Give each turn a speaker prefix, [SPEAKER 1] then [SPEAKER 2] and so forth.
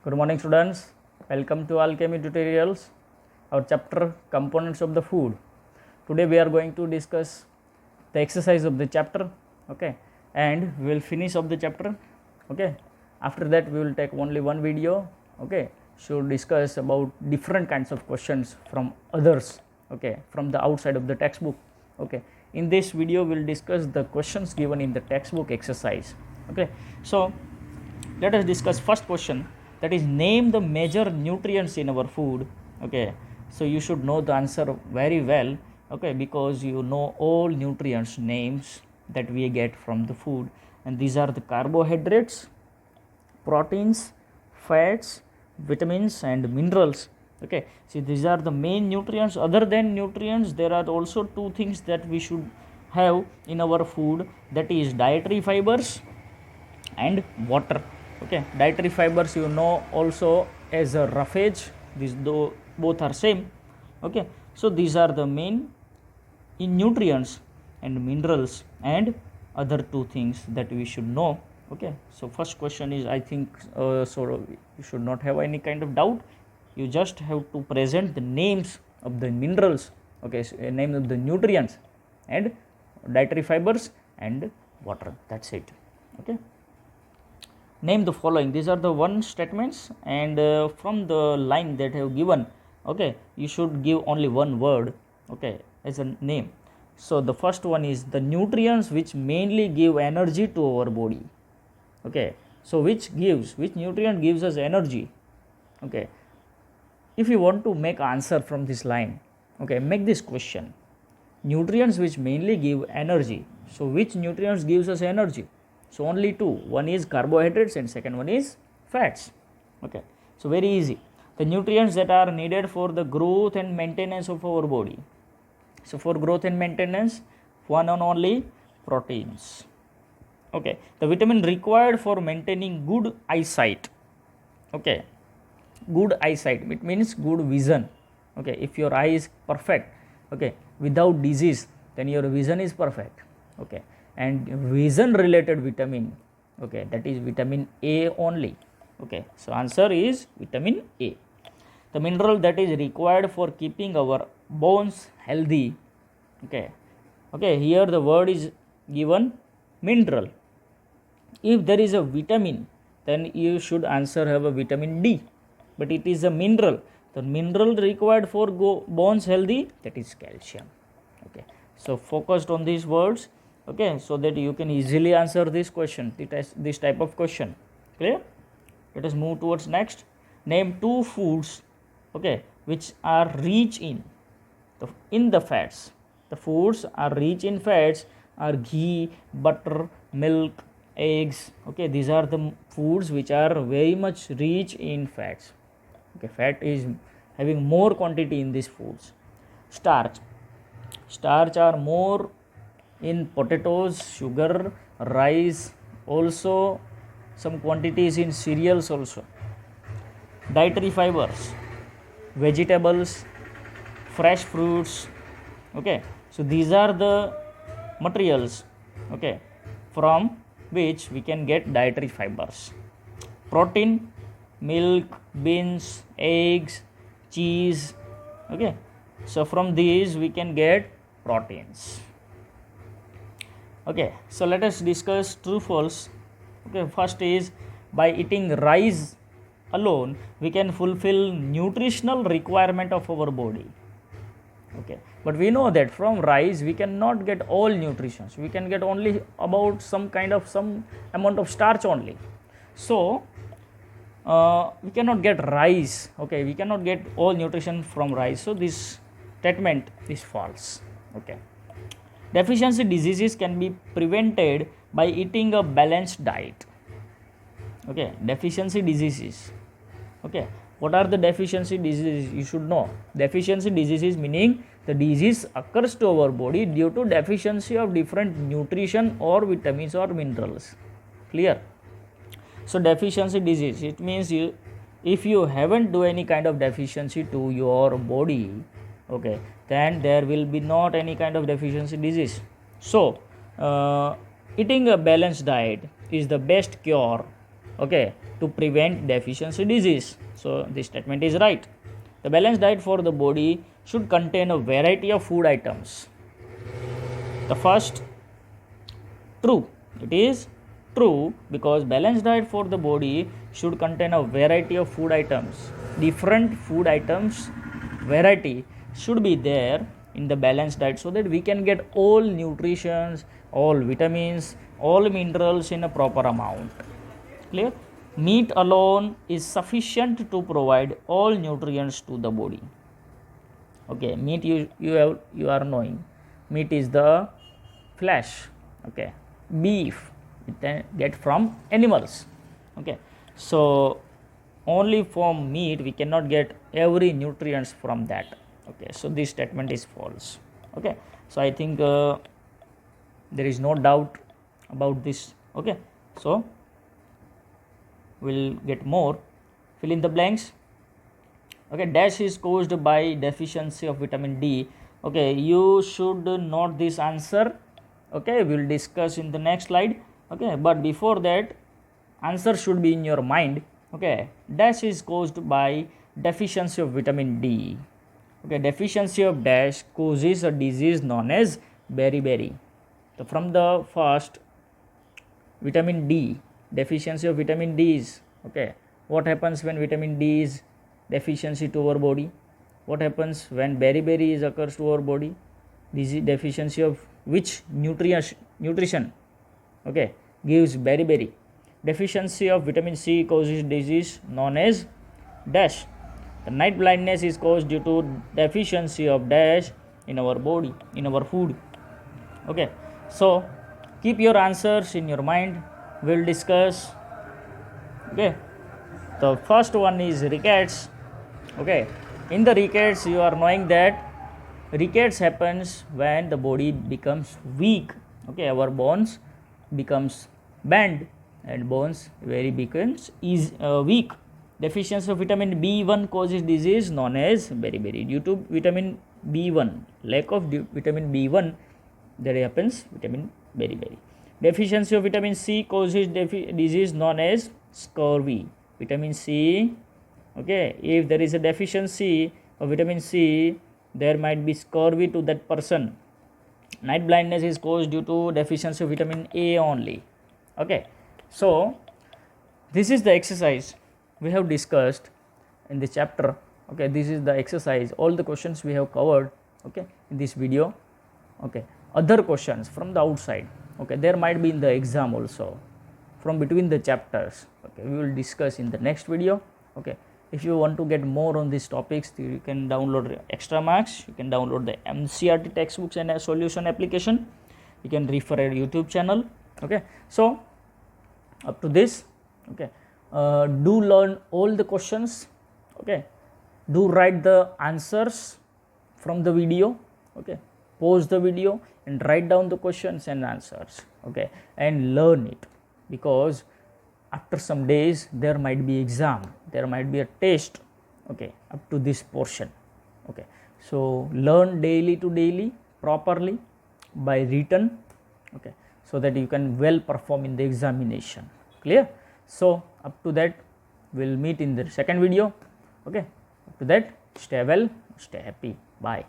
[SPEAKER 1] Good morning students, welcome to Alchemy Tutorials, our chapter Components of the Food. Today we are going to discuss the exercise of the chapter, okay, and we will finish of the chapter, okay. After that we will take only one video, okay, so discuss about different kinds of questions from others, okay, from the outside of the textbook, okay. In this video we will discuss the questions given in the textbook exercise, okay. So let us discuss first question, that is name the major nutrients in our food, okay. So you should know the answer very well, okay, because you know all nutrients names that we get from the food, and these are the carbohydrates, proteins, fats, vitamins and minerals, okay. See, these are the main nutrients. Other than nutrients, there are also two things that we should have in our food, that is dietary fibers and water, okay. Dietary fibers you know also as a roughage, these both are same, okay. So these are the main in nutrients and minerals and other two things that we should know, okay. So first question is, I think so you should not have any kind of doubt. You just have to present the names of the minerals, okay, so name of the nutrients and dietary fibers and water, that's it, okay. Name the following. These are the one statements, and from the line that have given, okay, you should give only one word, okay, as a name. So the first one is the nutrients which mainly give energy to our body, okay. So which nutrient gives us energy, okay. If you want to make answer from this line, okay, make this question, nutrients which mainly give energy. So which nutrients gives us energy? So only two, one is carbohydrates and second one is fats, okay. So very easy, the nutrients that are needed for the growth and maintenance of our body. So for growth and maintenance, one and only proteins, okay. The vitamin required for maintaining good eyesight, okay. Good eyesight, it means good vision, okay. If your eye is perfect, okay, without disease, then your vision is perfect, okay. And vision related vitamin, okay, that is vitamin A only, okay. So answer is vitamin A. The mineral that is required for keeping our bones healthy, okay, okay, here the word is given mineral. If there is a vitamin, then you should answer have a vitamin D, but it is a mineral. The mineral required for bones healthy, that is calcium, okay. So focused on these words, okay, so that you can easily answer this question, this type of question, clear. Let us move towards next. Name two foods, okay, which are rich in the fats. The foods are rich in fats are ghee, butter, milk, eggs, okay. These are the foods which are very much rich in fats, okay. Fat is having more quantity in these foods. Starch are more in potatoes, sugar, rice, also some quantities in cereals also. Dietary fibers, vegetables, fresh fruits, okay. So these are the materials, okay, from which we can get dietary fibers. Protein, milk, beans, eggs, cheese, okay. So from these we can get proteins, okay. So let us discuss true false, okay. First is, by eating rice alone we can fulfill nutritional requirement of our body, okay. But we know that from rice we cannot get all nutrition, we can get only about some amount of starch only. So we cannot get rice, okay, we cannot get all nutrition from rice. So this statement is false, okay. Deficiency diseases can be prevented by eating a balanced diet, okay. Deficiency diseases, okay. What are the deficiency diseases? You should know. Deficiency diseases meaning the disease occurs to our body due to deficiency of different nutrition or vitamins or minerals, clear. So deficiency disease, it means if you haven't do any kind of deficiency to your body, okay, then there will be not any kind of deficiency disease. So eating a balanced diet is the best cure okay, to prevent deficiency disease. So this statement is right. The balanced diet for the body should contain a variety of food items. The first, true. It is true because balanced diet for the body should contain a variety of food items. Different food items variety should be there in the balanced diet so that we can get all nutritions, all vitamins, all minerals in a proper amount. Clear? Meat alone is sufficient to provide all nutrients to the body. Okay, meat you are knowing. Meat is the flesh. Okay, beef we get from animals. Okay, so only from meat we cannot get every nutrients from that. Okay, so this statement is false. Okay, so I think there is no doubt about this. Okay, so we'll get more. Fill in the blanks. Okay, dash is caused by deficiency of vitamin D. Okay, you should note this answer. Okay, we'll discuss in the next slide. Okay, but before that, answer should be in your mind. Okay, dash is caused by deficiency of vitamin D. Okay, deficiency of dash causes a disease known as beriberi. So from the first, vitamin D, deficiency of vitamin D is, okay, what happens when vitamin D is deficiency to our body? What happens when beriberi is occurs to our body? Disease deficiency of which nutrition, okay, gives beriberi? Deficiency of vitamin C causes disease known as dash. The night blindness is caused due to deficiency of dash in our body, in our food. Okay, so keep your answers in your mind. We'll discuss. Okay, the first one is rickets. Okay, in the rickets you are knowing that rickets happens when the body becomes weak. Okay, our bones becomes bend and bones very becomes weak. Deficiency of vitamin B1 causes disease known as beriberi. Due to vitamin B1, lack of vitamin B1, there happens vitamin beriberi. Deficiency of vitamin C causes disease known as scurvy. Vitamin C, okay, if there is a deficiency of vitamin C, there might be scurvy to that person. Night blindness is caused due to deficiency of vitamin A only. Okay, so this is the exercise we have discussed in this chapter. Okay, this is the exercise, all the questions we have covered, okay, in this video. Okay, other questions from the outside, okay, there might be in the exam also from between the chapters. Okay, we will discuss in the next video. Okay, if you want to get more on these topics, you can download extra marks, you can download the MCRT textbooks and a solution application, you can refer a YouTube channel. Okay, so up to this, okay, do learn all the questions. Okay, do write the answers from the video. Okay, pause the video and write down the questions and answers. Okay, and learn it, because after some days there might be exam, there might be a test. Okay, up to this portion. Okay, so learn daily to daily properly by written. Okay, so that you can well perform in the examination. Clear? So up to that, we'll meet in the second video. Okay, up to that, stay well, stay happy. Bye.